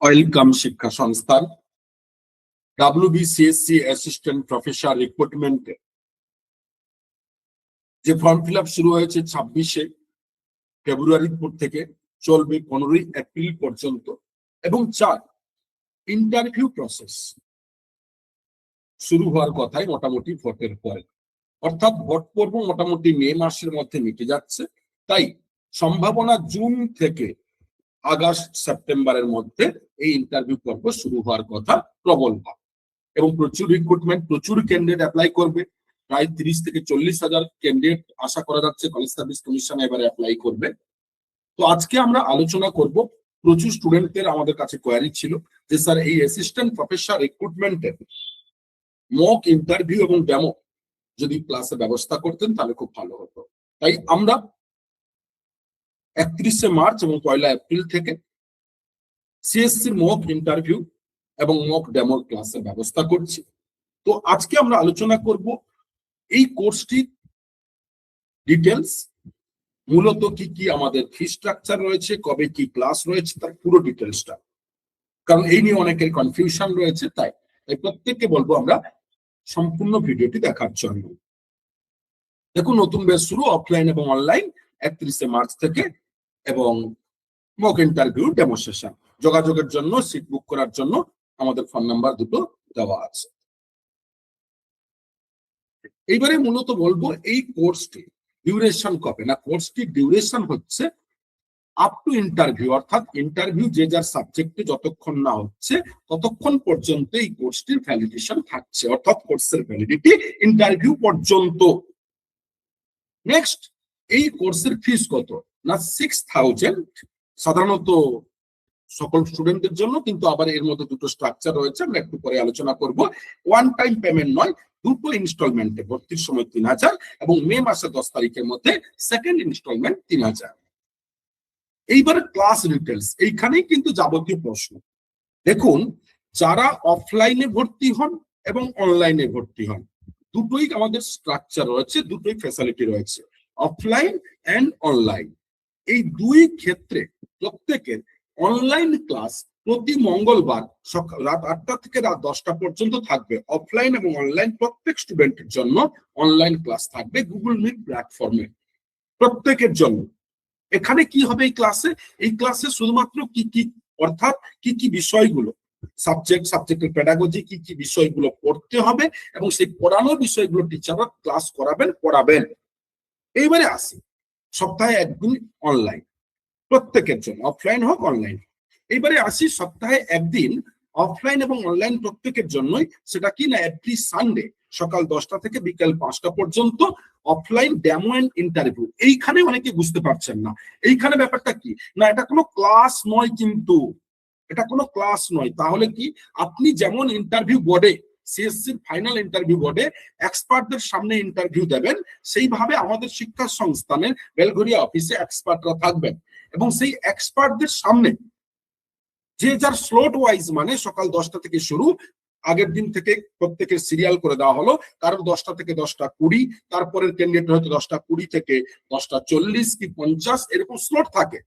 Welcome শিক্ষা সংস্থান WBCSC assistant professor রিক্রুটমেন্টে যে ফর্ম ফিল আপ শুরু হয়েছে 26শে ফেব্রুয়ারি থেকে, চলবে 15ই এপ্রিল পর্যন্ত। এবং 4 ইন্টারভিউ প্রসেস শুরু হওয়ার কথাই মোটামুটি ভোটের পরে, অর্থাৎ ভোট পর্ব মোটামুটি মে মাসের মধ্যে মিটে যাচ্ছে। তাই সম্ভাবনা জুন থেকে আগস্ট সেপ্টেম্বরের মধ্যে এই ইন্টারভিউ পর্ব শুরু হওয়ার কথা প্রবল ভাব। এবং প্রচুর রিক্রুটমেন্ট, প্রচুর ক্যান্ডিডেট অ্যাপ্লাই করবে। প্রায় 30 থেকে 40,000 ক্যান্ডিডেট আশা করা যাচ্ছে কলেজ সার্ভিস কমিশন এবারে অ্যাপ্লাই করবে। তো আজকে আমরা আলোচনা করব, প্রচুর স্টুডেন্টদের আমাদের কাছে কোয়ারি ছিল যে স্যার এই অ্যাসিস্ট্যান্ট প্রফেসর রিক্রুটমেন্টের মক ইন্টারভিউ এবং ডেমো যদি ক্লাসে ব্যবস্থা করতেন তাহলে খুব ভালো হতো। তাই আমরা 31শে মার্চ এবং 1লা এপ্রিল থেকে সিএসসি মক ইন্টারভিউ এবং মক ডেমোর ক্লাসের ব্যবস্থা করছি। তো আজকে আমরা আলোচনা করব এই কোর্সটির ডিটেলস, মূলত কি কি আমাদের ফি স্ট্রাকচার রয়েছে, কবে কি ক্লাস রয়েছে, তার পুরো ডিটেলসটা, কারণ এই নিয়ে অনেকের কনফিউশন রয়েছে। তাই প্রত্যেককে বলবো আমরা সম্পূর্ণ ভিডিওটি দেখার জন্য। দেখুন, নতুন ব্যাচ শুরু অফলাইন এবং অনলাইন 31শে মার্চ থেকে, এবং মক ইন্টারভিউ ডেমো সেশন। যোগাযোগের জন্য, সিট বুক করার জন্য আমাদের ফোন নাম্বার দুটো দেওয়া আছে। এইবারে মূলত বলবো এই কোর্সটি ডিউরেশন কবে না, কোর্সটি ডিউরেশন হচ্ছে আপ টু ইন্টারভিউ, অর্থাৎ ইন্টারভিউ যে যার সাবজেক্টে যতক্ষণ না হচ্ছে ততক্ষণ পর্যন্ত এই কোর্সটির ভ্যালিডেশন থাকছে, অর্থাৎ কোর্সের ভ্যালিডিটি ইন্টারভিউ পর্যন্ত। নেক্সট, এই কোর্সের ফিস কত না 6,000, সাধারণত সকল স্টুডেন্টদের জন্য, কিন্তু আবার এর মধ্যে দুটো স্ট্রাকচার রয়েছে, আমরা একটু পরে আলোচনা করব। ওয়ান টাইম পেমেন্ট নয়, দুটো ইনস্টলমেন্টে ভর্তির সময় 3,000 এবং মে মাসের 10 তারিখের মধ্যে সেকেন্ড ইনস্টলমেন্ট 3,000। এইবারে ক্লাস ডিটেলস, এইখানেই কিন্তু যাবতীয় প্রশ্ন। দেখুন, যারা অফলাইনে ভর্তি হন এবং অনলাইনে ভর্তি হন, দুটোই আমাদের স্ট্রাকচার রয়েছে, দুটোই ফ্যাসিলিটি রয়েছে, অফলাইন এন্ড অনলাইন। এই দুই ক্ষেত্রে প্রত্যেকের অনলাইন ক্লাস প্রতি মঙ্গলবার সকাল রাত 8টা থেকে রাত 10টা পর্যন্ত থাকবে। অফলাইন এবং অনলাইন প্রত্যেক স্টুডেন্টের জন্য অনলাইন ক্লাস থাকবে গুগল মিট প্ল্যাটফর্মে, প্রত্যেকের জন্য। এখানে কি হবে এই ক্লাসে? এই ক্লাসে শুধুমাত্র কি কি, অর্থাৎ কি কি বিষয়গুলো, সাবজেক্টের পেডাগজি, কি কি বিষয়গুলো পড়তে হবে এবং সেই পড়ানো বিষয়গুলো টিচাররা ক্লাস পড়াবেন। এইবারে আসি, সপ্তাহে একদিন অনলাইন প্রত্যেকের জন্য, অফলাইন হোক অনলাইন। এইবারে আসি সপ্তাহে একদিন অফলাইন এবং অনলাইন প্রত্যেকের জন্যই, সেটা কি না এভরি সানডে সকাল 10টা থেকে বিকেল 5টা পর্যন্ত অফলাইন ডেমো এন্ড ইন্টারভিউ। এইখানে অনেকে বুঝতে পারছেন না, এইখানে ব্যাপারটা কি না, এটা কোনো ক্লাস নয়, কিন্তু এটা কোনো ক্লাস নয়। তাহলে কি, আপনি যেমন ইন্টারভিউ বোর্ডে, সিএসসি ফাইনাল ইন্টারভিউ বোর্ডে এক্সপার্টদের সামনে ইন্টারভিউ দেবেন, সেইভাবে আমাদের শিক্ষা সংস্থানের বেলঘরিয়া অফিসে এক্সপার্টরা থাকবেন এবং সেই এক্সপার্টদের সামনে যে যার স্লট ওয়াইজ, মানে সকাল 10টা থেকে শুরু, আগের দিন থেকে প্রত্যেকের সিরিয়াল করে দেওয়া হলো, কারণ 10টা থেকে 10টা 20, তারপরের ক্যান্ডিডেট হয়তো 10টা 20 থেকে 10টা 40 কি 50 এরকম স্লট থাকে।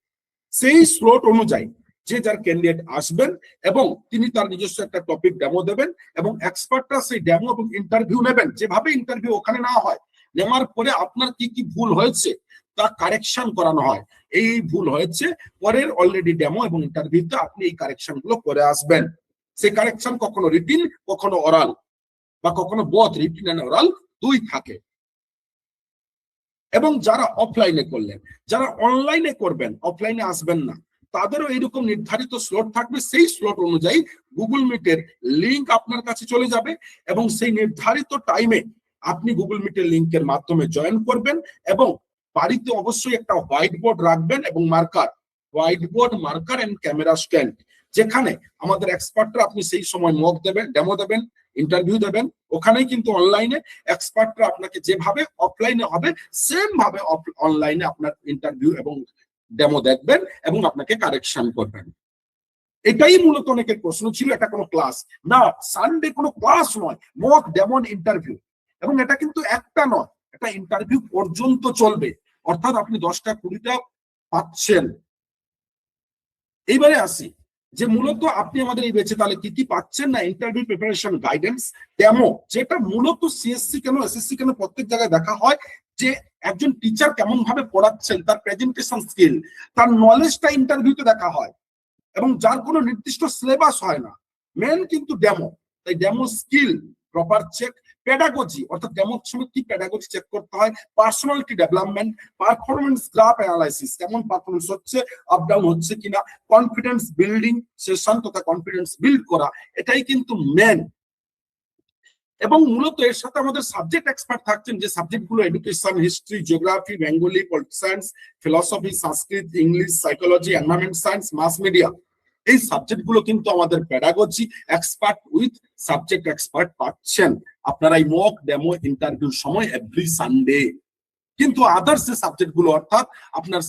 সেই স্লট অনুযায়ী যে যার ক্যান্ডিডেট আসবেন এবং তিনি তার নিজস্ব একটা টপিক ডেমো দেবেন এবং এক্সপার্টরা সেই ডেমো এবং ইন্টারভিউ নেবেন। যেভাবে ইন্টারভিউ ওখানে না হয়, নেওয়ার পরে আপনার কি কি ভুল হয়েছে তা কারেকশন করানো হয়। এই ভুল হয়েছে, পরের অলরেডি ডেমো এবং ইন্টারভিউতে আপনি এই কারেকশন গুলো করে আসবেন। সেই কারেকশন কখনো রিটিন, কখনো অরাল, বা কখনো বোথ রিটিন এন্ড অরাল দুই থাকে। এবং যারা অফলাইনে করলেন, যারা অনলাইনে করবেন, অফলাইনে আসবেন না, তাদেরও এইরকম নির্ধারিত স্লট থাকবে। সেই স্লট অনুযায়ী গুগল মিটের লিংক আপনার কাছে চলে যাবে এবং সেই নির্ধারিত টাইমে আপনি গুগল মিটের লিংকের মাধ্যমে জয়েন করবেন। এবং বাড়িতে অবশ্যই একটা হোয়াইট বোর্ড রাখবেন এবং whiteboard, marker and camera stand, যেখানে আমাদের এক্সপার্টরা, আপনি সেই সময় মক দেবেন, ডেমো দেবেন, ইন্টারভিউ দেবেন। ওখানেই কিন্তু অনলাইনে এক্সপার্টরা আপনাকে যেভাবে অফলাইনে হবে সেম ভাবে অনলাইনে আপনার ইন্টারভিউ এবং ডেমো দেখবেন এবং আপনাকে কারেকশন করবেন। এটাই মূলত অনেকের প্রশ্ন ছিল, এটা কোনো ক্লাস না, সানডে কোনো ক্লাস নয়, মক ডেমো ইন্টারভিউ। এবং এটা কিন্তু একটা নয়, এটা ইন্টারভিউ পর্যন্ত চলবে, অর্থাৎ আপনি 10টা 20টা পাচ্ছেন। এইবারে আসি, যে মূলত আপনি আমাদের এই বেচে তাহলে কি কি পাচ্ছেন না, ইন্টারভিউ প্রিপারেশন গাইডেন্স, ডেমো, যেটা মূলত সিএসসি কেন এসএসসি কেন প্রত্যেক জায়গায় দেখা হয় যে একজন টিচার কেমন ভাবে পড়াচ্ছেন, তার প্রেজেন্টেশন স্কিল, তার নলেজটা ইন্টারভিউতে দেখা হয়, এবং যার কোনো নির্দিষ্ট সিলেবাস হয় না, মেন কিন্তু ডেমো। তাই demo skill proper check, pedagogy অর্থাৎ ডেমোর সময় কি পেডাগজি চেক করতে হয়, personality development, performance graph analysis, কেমন পারফরমেন্স হচ্ছে, আপ ডাউন হচ্ছে কিনা, কনফিডেন্স বিল্ডিং সেশন তথা কনফিডেন্স বিল্ড করা, এটাই কিন্তু মেন। এবং মূলত এর সাথে আমাদের সাবজেক্ট এক্সপার্ট থাকছেন, যে সাবজেক্ট গুলো education, history, geography, Bengali, political science, philosophy, Sanskrit, English, psychology, environment science, mass media, এই সাবজেক্ট গুলো কিন্তু আমাদের pedagogy expert with subject expert পাচ্ছেন আপনারা এই মক ডেমো ইন্টারভিউর সময় এভরি সানডে। কিন্তু আদার্স যে সাবজেক্ট গুলো অর্থাৎ আপনার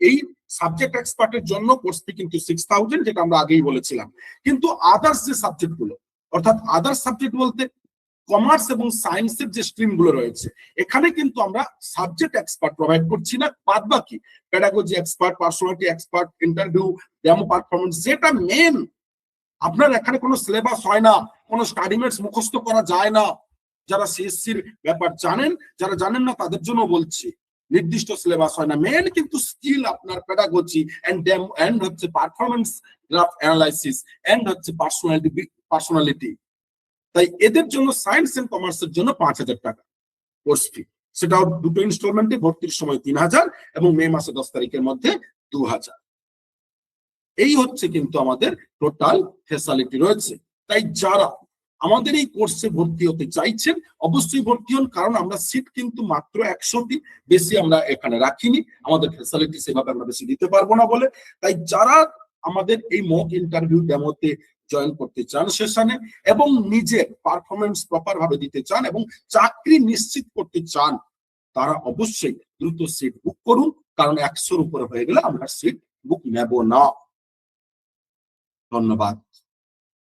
এই সাবজেক্ট এক্সপার্টের জন্য কোর্স ফি কিন্তু 6000, যেটা আমরা আগেই বলেছিলাম। কিন্তু আদার্স যে সাবজেক্ট গুলো অর্থাৎ আদার্স সাবজেক্ট বলতে কমার্স এবং সায়েন্সের যে স্ট্রিম গুলো রয়েছে, এখানে কিন্তু আমরা সাবজেক্ট এক্সপার্ট প্রোভাইড করছি না, বাদ বাকি pedagogy expert, personality expert, interview, demo performance, যেটা মেন। আপনার এখানে কোনো সিলেবাস হয় না, কোনো স্টাডি মেটস মুখস্থ করা যায় না। যারা সিএসসির ব্যাপার জানেন, যারা জানেন না তাদের জন্য বলছি, নির্দিষ্ট সিলেবাস হয় না, মেন কিন্তু স্কিল আপনার পেডাগজি এন্ড হচ্ছে পারফরমেন্স গ্রাফ অ্যানালাইসিস এন্ড হচ্ছে পার্সোনালিটি। তাই এদের জন্য সায়েন্স এন্ড কমার্সের জন্য 5000 টাকা কোর্স ফি, সেটাও দুটো ইনস্টলমেন্টে, ভর্তির সময় 3000 এবং মে মাসে 10 তারিখের মধ্যে 2000। এই হচ্ছে কিন্তু আমাদের টোটাল ফ্যাসিলিটি রয়েছে। তাই যারা আমাদের এই কোর্সে ভর্তি হতে চাইছেন অবশ্যই ভর্তি হন, কারণ আমরা সিট কিন্তু মাত্র 100টি, বেশি আমরা এখানে রাখিনি, আমাদের ফ্যাসিলিটি সেভাবে আমরা বেশি দিতে পারবো না বলে। তাই যারা আমাদের এই মক ইন্টারভিউ ডেমোতে জয়েন করতে চান সেশনে, এবং নিজের পারফরমেন্স প্রপার ভাবে দিতে চান এবং চাকরি নিশ্চিত করতে চান, তারা অবশ্যই দ্রুত সিট বুক করুন, কারণ 100-র উপরে হয়ে গেলে আমরা সিট বুক নেব না। ধন্যবাদ।